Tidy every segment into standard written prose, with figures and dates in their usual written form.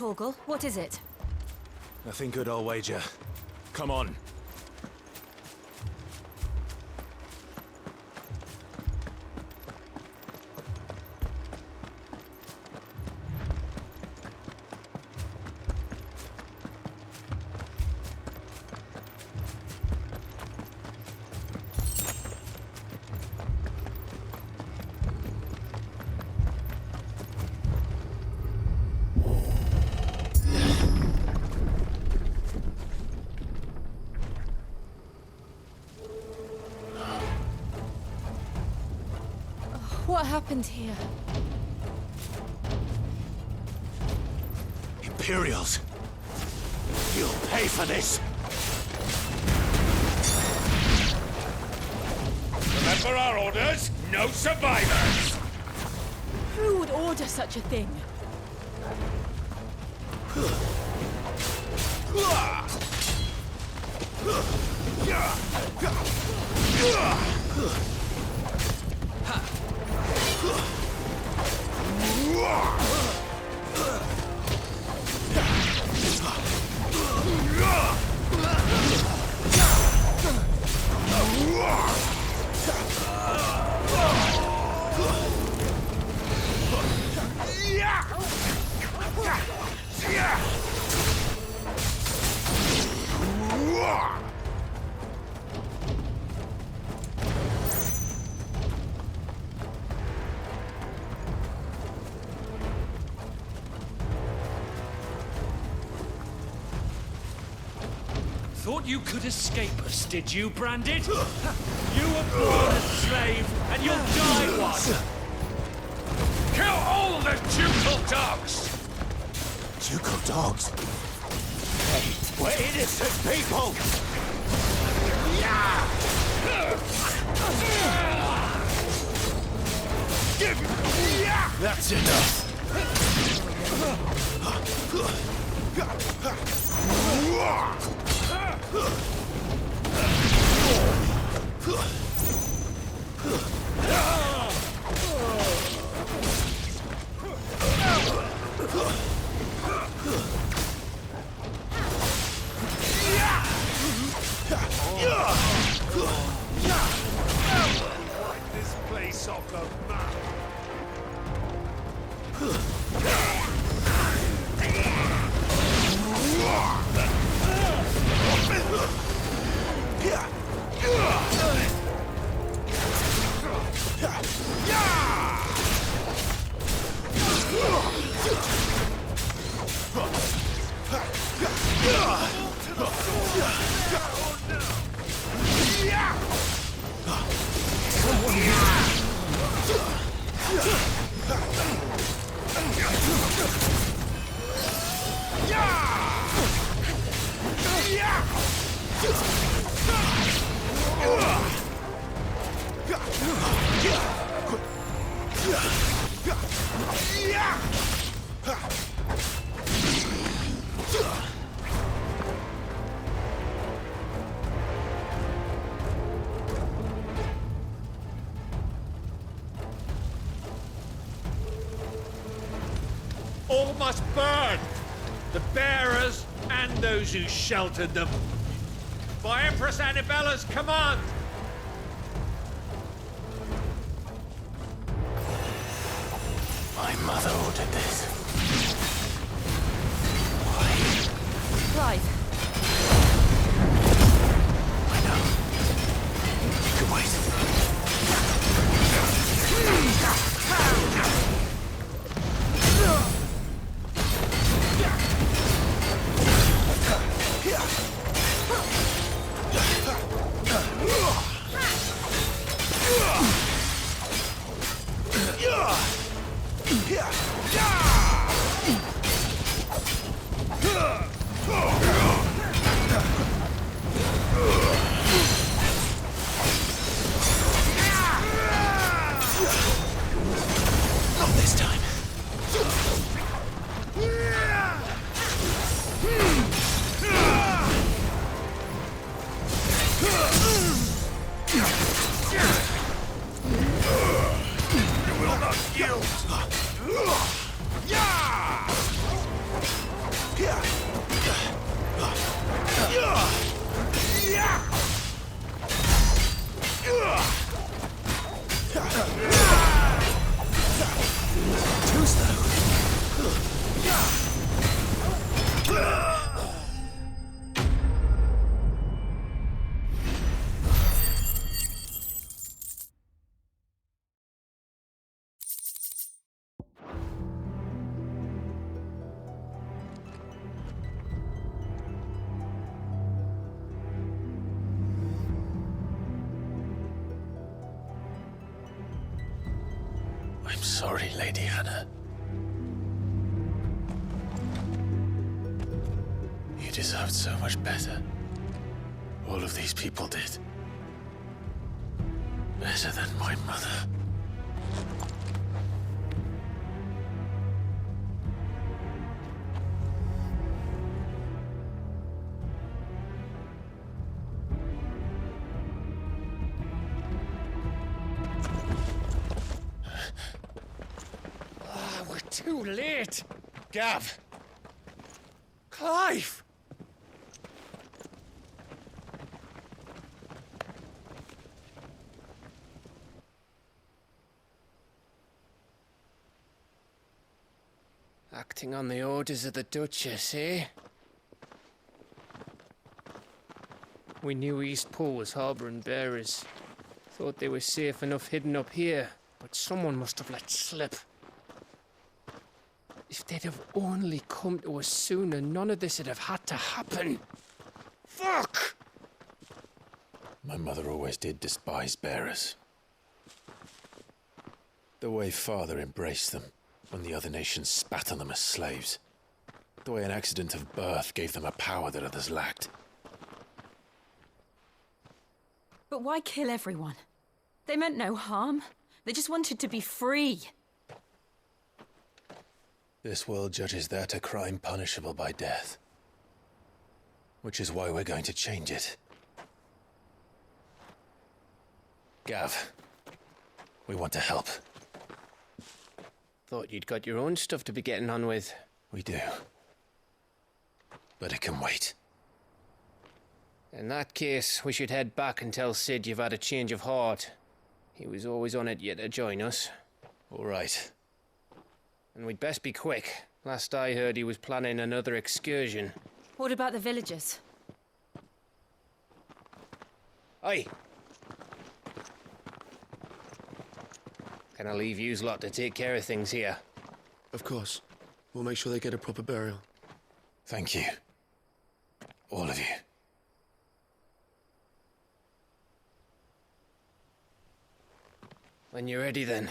Torgal, what is it? Nothing good, I'll wager. Come on. What happened here? Imperials! You'll pay for this! Remember our orders? No survivors! Who would order such a thing? Thought you could escape us, did you, Branded? You were born a slave, and you'll die one! Kill all the ducal dogs! Ducal dogs? Hey, we're innocent people! That's enough! This place off the map! All must burn! The bearers and those who sheltered them. By Empress Annabella's command! My mother ordered this. Why? Clive, I know. You can wait. sorry, Lady Hannah. You deserved so much better. All of these people did. Better than my mother. We're too late. Gav. Clive. Acting on the orders of the Duchess, eh? We knew Eastpool was harbouring bearers. Thought they were safe enough hidden up here, but someone must have let slip. If they'd have only come to us sooner, none of this would have had to happen. Fuck! My mother always did despise bearers. The way Father embraced them when the other nations spat on them as slaves. The way an accident of birth gave them a power that others lacked. But why kill everyone? They meant no harm. They just wanted to be free. This world judges that a crime punishable by death. Which is why we're going to change it. Gav, we want to help. Thought you'd got your own stuff to be getting on with. We do. But it can wait. In that case, we should head back and tell Sid you've had a change of heart. He was always on it yet to join us. All right. And we'd best be quick. Last I heard, he was planning another excursion. What about the villagers? Aye. Can I leave yous lot to take care of things here? Of course. We'll make sure they get a proper burial. Thank you. All of you. When you're ready, then.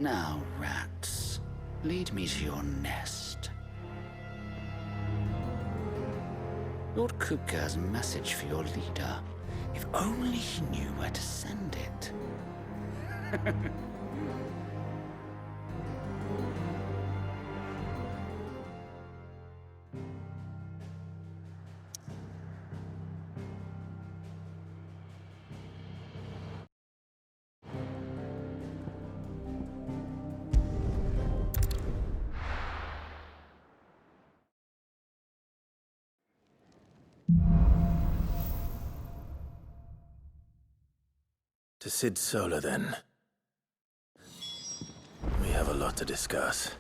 Now, rats, lead me to your nest. Lord Kupka has a message for your leader. If only he knew where to send it. To Sid Solar, then. We have a lot to discuss.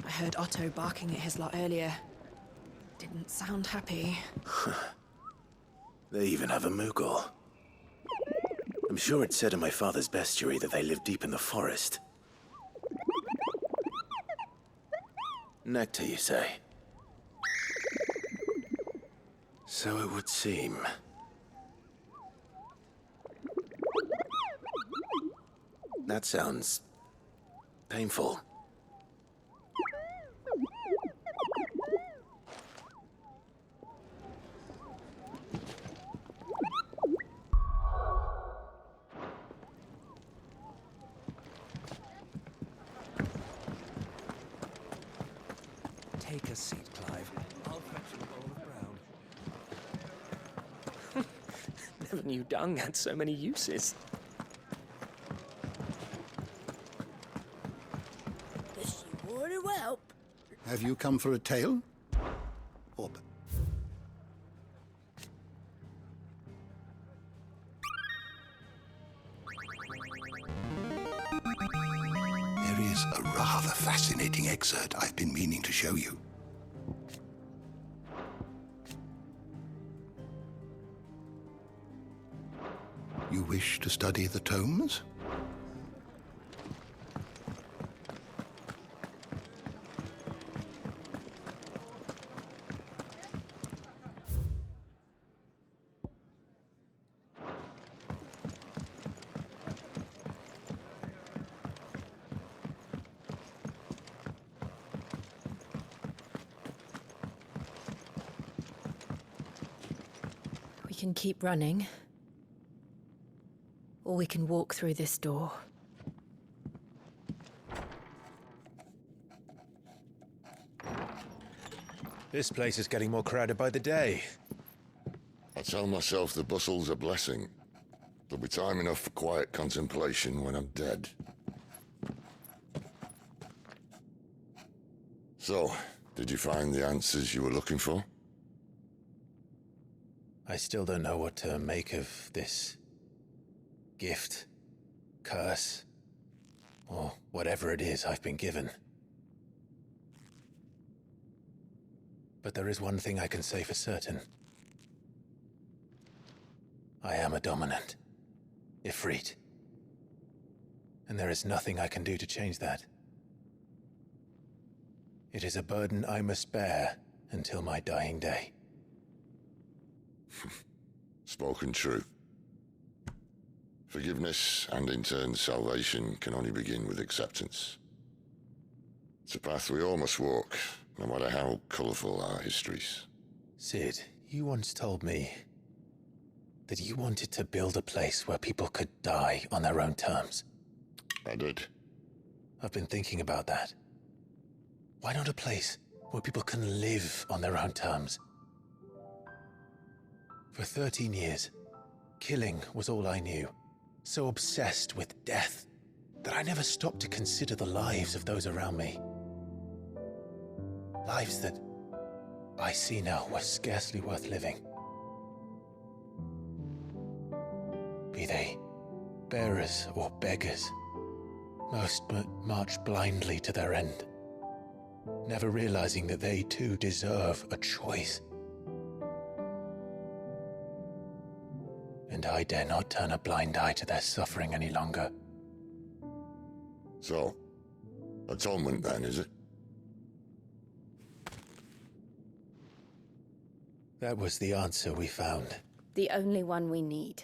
I heard Otto barking at his lot earlier. Didn't sound happy. They even have a Moogle. I'm sure it said in my father's bestiary that they live deep in the forest. Nectar, you say? So it would seem. That sounds painful. Take a seat, Clive. I'll fetch you a bowl of brown. Never knew dung had so many uses. Have you come for a tale? Or... There is a rather fascinating excerpt I've been meaning to show you. You wish to study the tomes? We can keep running. Or we can walk through this door. This place is getting more crowded by the day. I tell myself the bustle's a blessing. There'll be time enough for quiet contemplation when I'm dead. So, did you find the answers you were looking for? I still don't know what to make of this gift, curse, or whatever it is I've been given. But there is one thing I can say for certain. I am a dominant, Ifrit. And there is nothing I can do to change that. It is a burden I must bear until my dying day. Spoken true. Forgiveness, and in turn salvation, can only begin with acceptance. It's a path we all must walk, no matter how colourful our histories. Sid, you once told me that you wanted to build a place where people could die on their own terms. I did. I've been thinking about that. Why not a place where people can live on their own terms? For 13 years, killing was all I knew. So obsessed with death that I never stopped to consider the lives of those around me. Lives that I see now were scarcely worth living. Be they bearers or beggars, most march blindly to their end, never realizing that they too deserve a choice. And I dare not turn a blind eye to their suffering any longer. So, atonement then, is it? That was the answer we found. The only one we need.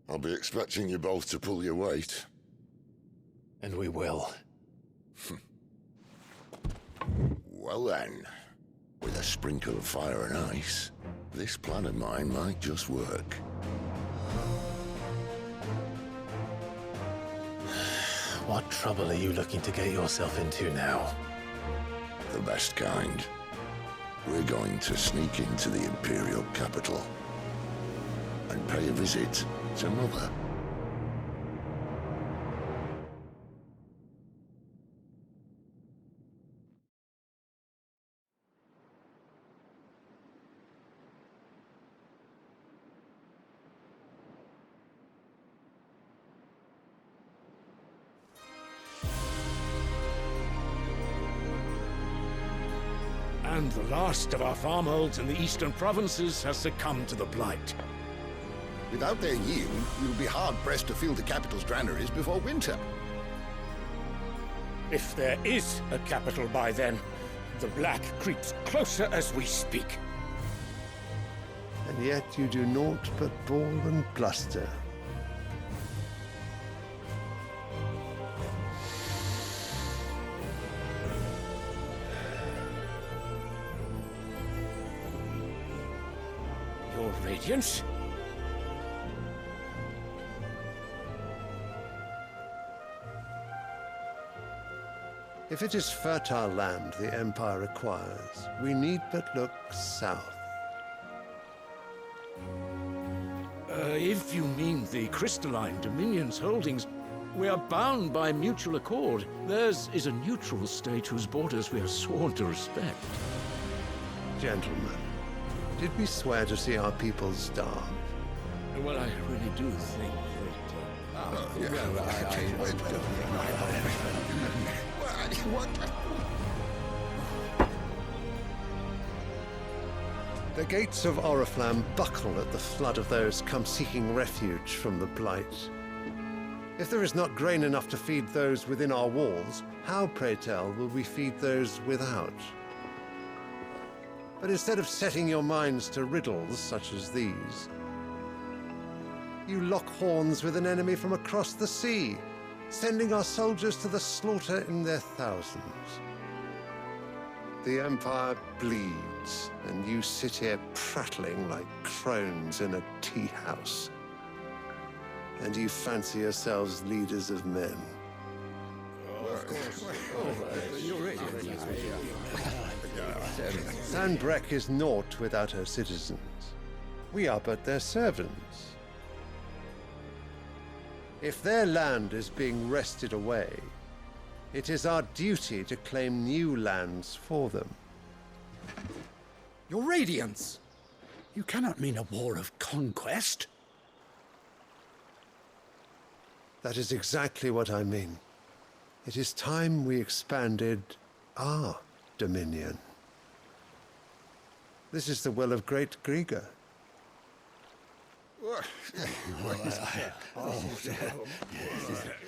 I'll be expecting you both to pull your weight. And we will. Well then, with a sprinkle of fire and ice, this plan of mine might just work. What trouble are you looking to get yourself into now? The best kind. We're going to sneak into the Imperial capital and pay a visit to Mother. And the last of our farmholds in the eastern provinces has succumbed to the blight. Without their yield, you'll be hard-pressed to fill the capital's granaries before winter. If there is a capital by then, the black creeps closer as we speak. And yet you do naught but bawl and bluster. Your Radiance? If it is fertile land the Empire requires, we need but look south. If you mean the crystalline Dominion's holdings, we are bound by mutual accord. Theirs is a neutral state whose borders we are sworn to respect. Gentlemen, did we swear to see our people starve? Well, I really do think The gates of Oriflamme buckle at the flood of those come seeking refuge from the Blight. If there is not grain enough to feed those within our walls, how, pray tell, will we feed those without? But instead of setting your minds to riddles such as these, you lock horns with an enemy from across the sea, sending our soldiers to the slaughter in their thousands. The Empire bleeds, and you sit here prattling like crones in a tea house. And you fancy yourselves leaders of men. Sandbreck is naught without her citizens. We are but their servants. If their land is being wrested away, it is our duty to claim new lands for them. Your Radiance! You cannot mean a war of conquest. That is exactly what I mean. It is time we expanded our dominion. This is the will of great Grieger.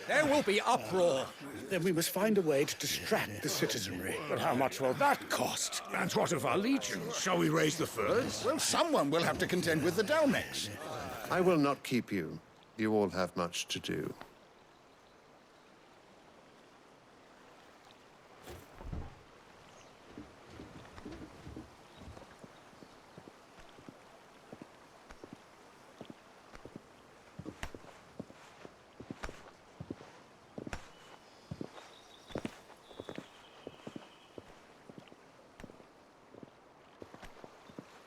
There will be uproar. Then we must find a way to distract the citizenry. But how much will that cost? And what of our legions? Shall we raise the furs? Well, someone will have to contend with the Dalnecs. I will not keep you. You all have much to do.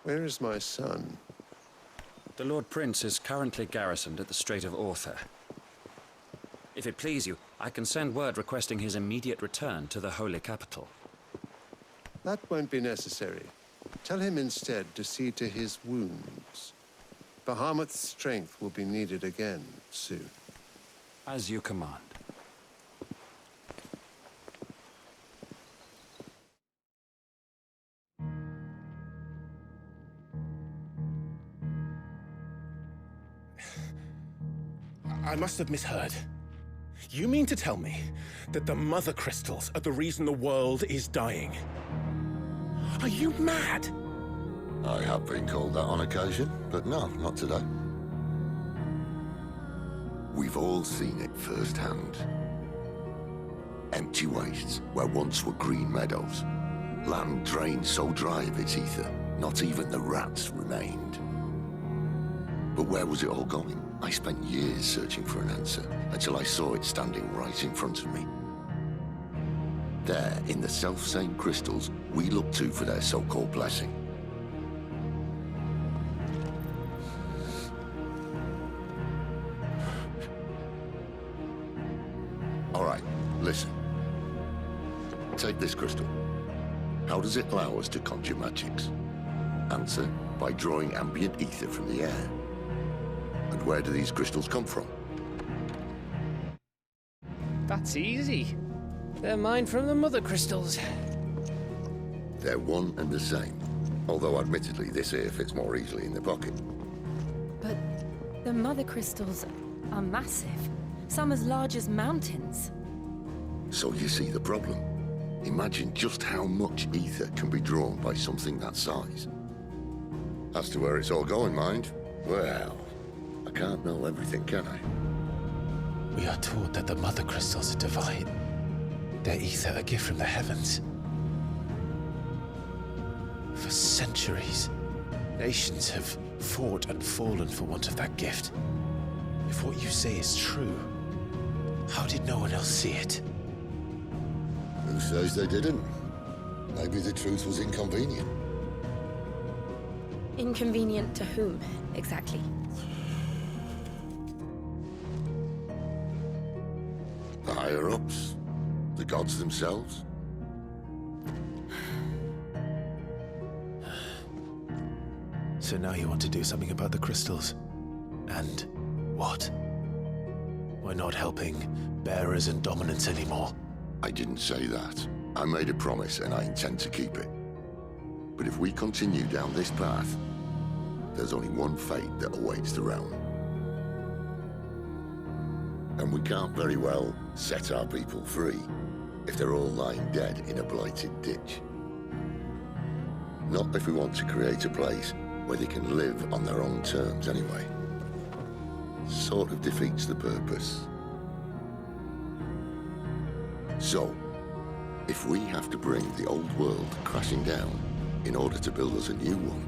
Where is my son? The Lord Prince is currently garrisoned at the Strait of Orther. If it please you, I can send word requesting his immediate return to the Holy Capital. That won't be necessary. Tell him instead to see to his wounds. Bahamut's strength will be needed again soon. As you command. I must have misheard. You mean to tell me that the Mother Crystals are the reason the world is dying? Are you mad? I have been called that on occasion, but no, not today. We've all seen it firsthand. Empty wastes where once were green meadows. Land drained so dry of its ether, not even the rats remained. But where was it all going? I spent years searching for an answer, until I saw it standing right in front of me. There, in the self-same crystals we look to for their so-called blessing. All right, listen. Take this crystal. How does it allow us to conjure magics? Answer, by drawing ambient ether from the air. And where do these crystals come from? That's easy. They're mined from the Mother Crystals. They're one and the same. Although admittedly this here fits more easily in the pocket. But the Mother Crystals are massive. Some as large as mountains. So you see the problem. Imagine just how much ether can be drawn by something that size. As to where it's all going, mind? Well, I can't know everything, can I? We are taught that the Mother Crystals are divine. Their ether a gift from the heavens. For centuries, nations have fought and fallen for want of that gift. If what you say is true, how did no one else see it? Who says they didn't? Maybe the truth was inconvenient. Inconvenient to whom, exactly? The higher-ups? The gods themselves? So now you want to do something about the crystals. And what? We're not helping bearers and dominants anymore. I didn't say that. I made a promise and I intend to keep it. But if we continue down this path, there's only one fate that awaits the realm. And we can't very well set our people free if they're all lying dead in a blighted ditch. Not if we want to create a place where they can live on their own terms anyway. Sort of defeats the purpose. So, if we have to bring the old world crashing down in order to build us a new one,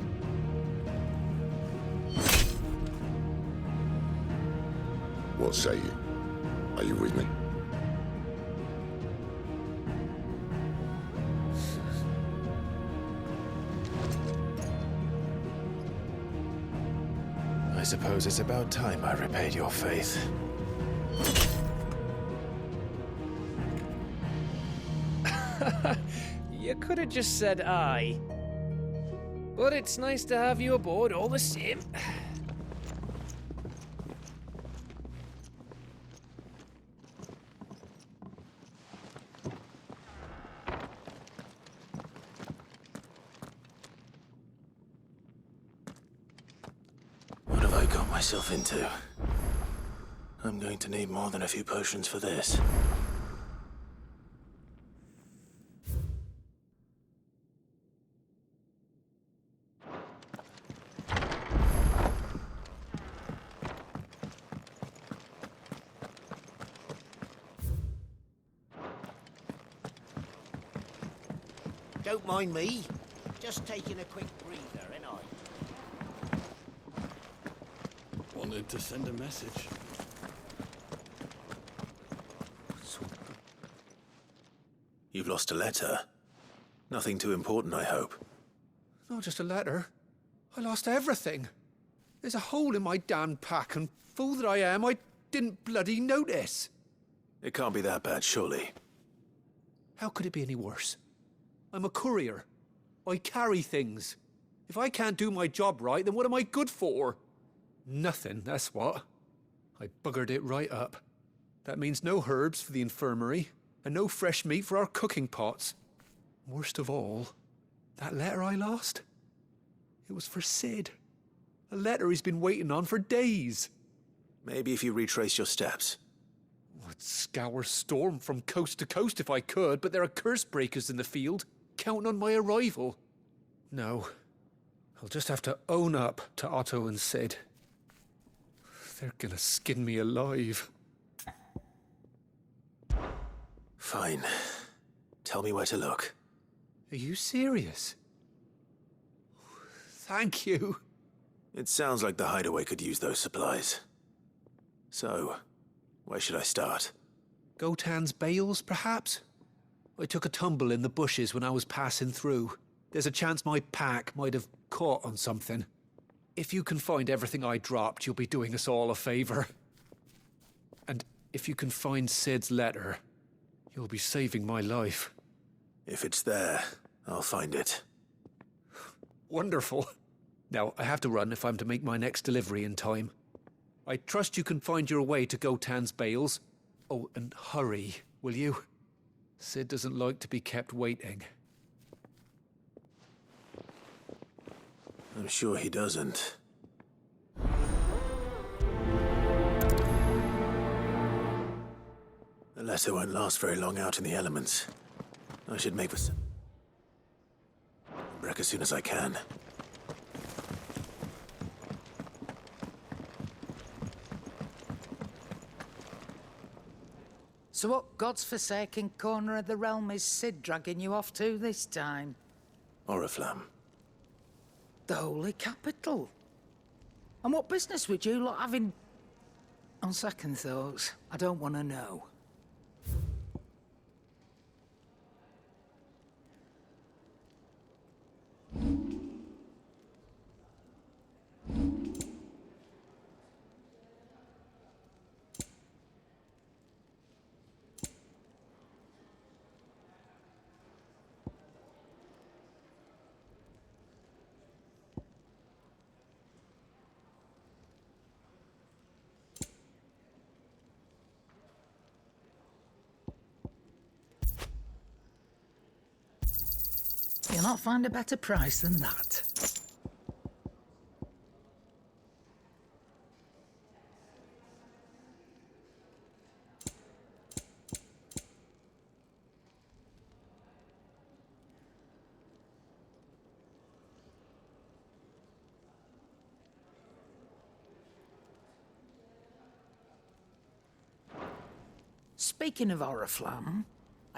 what say you? Are you with me? I suppose it's about time I repaid your faith. You could have just said aye. But it's nice to have you aboard all the same. What have I got myself into? I'm going to need more than a few potions for this. Don't mind me. Just taking a quick breather, ain't I? Wanted to send a message. You've lost a letter. Nothing too important, I hope. Not just a letter. I lost everything. There's a hole in my damn pack, and fool that I am, I didn't bloody notice. It can't be that bad, surely. How could it be any worse? I'm a courier. I carry things. If I can't do my job right, then what am I good for? Nothing, that's what. I buggered it right up. That means no herbs for the infirmary, and no fresh meat for our cooking pots. Worst of all, that letter I lost? It was for Sid. A letter he's been waiting on for days. Maybe if you retrace your steps. I'd scour Storm from coast to coast if I could, but there are curse breakers in the field, counting on my arrival. No, I'll just have to own up to Otto and Sid. They're gonna skin me alive. Fine. Tell me where to look. Are you serious? Thank you. It sounds like the hideaway could use those supplies. So, where should I start? Gotan's bales, perhaps? I took a tumble in the bushes when I was passing through. There's a chance my pack might have caught on something. If you can find everything I dropped, you'll be doing us all a favor. And if you can find Sid's letter, you'll be saving my life. If it's there, I'll find it. Wonderful. Now, I have to run if I'm to make my next delivery in time. I trust you can find your way to Gotan's bales. Oh, and hurry, will you? Sid doesn't like to be kept waiting. I'm sure he doesn't. The letter won't last very long out in the elements. I should make this back as soon as I can. So what God's forsaken corner of the realm is Sid dragging you off to this time? Oriflamme. The Holy Capital. And what business would you lot have in... On second thoughts, I don't want to know. Cannot find a better price than that. Speaking of Oriflamme,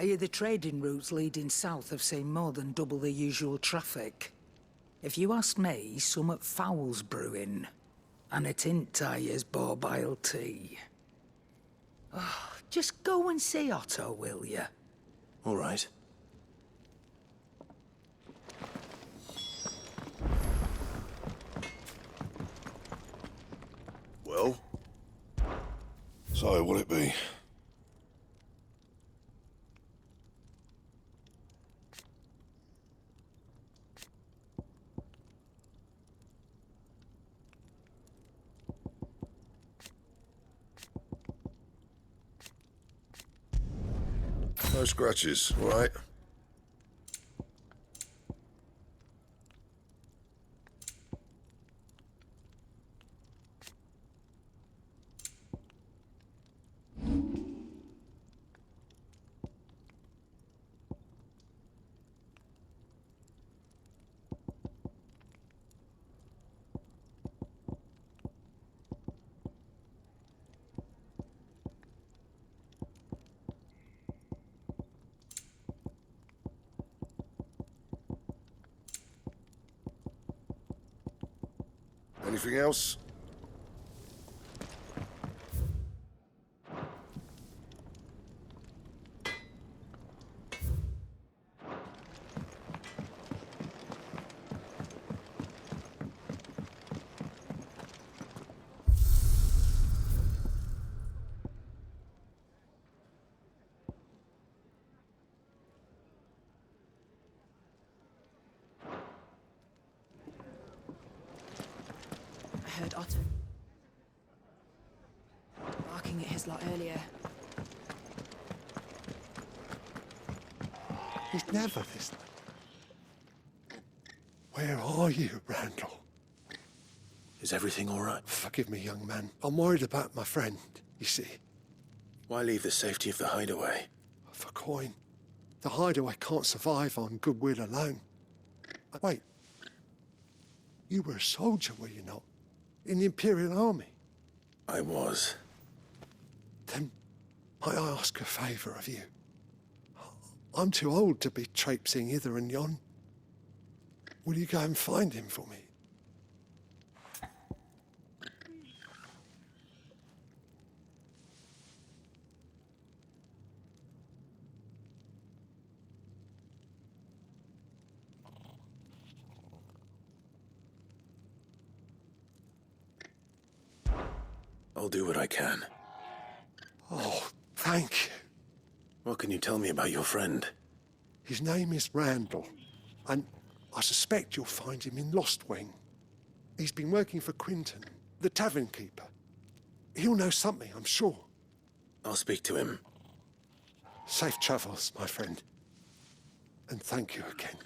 I hear the trading routes leading south have seen more than double the usual traffic. If you ask me, summat foul's brewing. And it ain't Tyre's borbile tea. Oh, just go and see Otto, will you? All right. Well? So, what'll it be? No scratches, all right? Anything else? I heard Otto barking at his lot earlier. He's never this. Where are you, Randall? Is everything all right? Forgive me, young man. I'm worried about my friend, you see. Why leave the safety of the hideaway? For coin. The hideaway can't survive on goodwill alone. Wait. You were a soldier, were you not? In the Imperial Army? I was. Then might I ask a favour of you? I'm too old to be traipsing hither and yon. Will you go and find him for me? I'll do what I can. Oh, thank you. What can you tell me about your friend? His name is Randall, and I suspect you'll find him in Lost Wing. He's been working for Quinton, the tavern keeper. He'll know something, I'm sure. I'll speak to him. Safe travels, my friend. And thank you again.